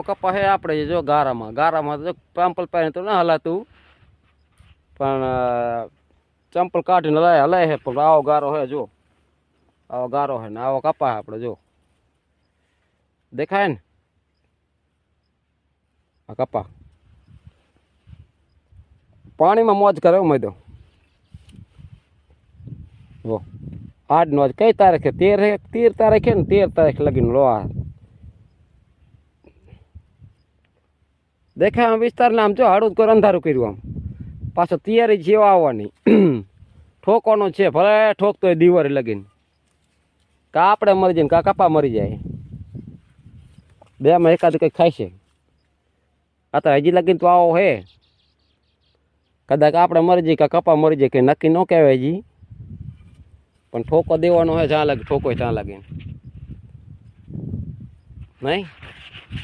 કપા હે આપણે જો ગારામાં તો ચંપલ પહેરીને તો ના હલાતું પણ ચંપલ કાઢીને હલાય હે પણ આવો ગારો હે જો આવો ગારો હે ને આવો કપા હે આપણે જો દેખાય ને આ કપા પાણીમાં મોજ કરે મેં તો જો આજનો આજ કઈ તારીખે 13 તારીખે ને 13 તારીખ લગીને લો આ દેખાય આમ વિસ્તારને આમ જો હાડું કર અંધારું કર્યું આમ પાછો તૈયારી જેવા આવવાની ઠોકવાનો છે ભલે ઠોકતો હોય દિવાળી લગીને કા આપણે મરી જાય કા કપા મરી જાય બેમાં એકાદ કંઈક થાય છે આ હજી લગીને તો આવો હે કદાચ આપણે મરી જઈએ કા કપા મરી જાય કે નક્કી ન કહેવાય હજી પણ ઠોકો દેવાનો હે જ્યાં લાગે ઠોકો ત્યાં લાગે નહીં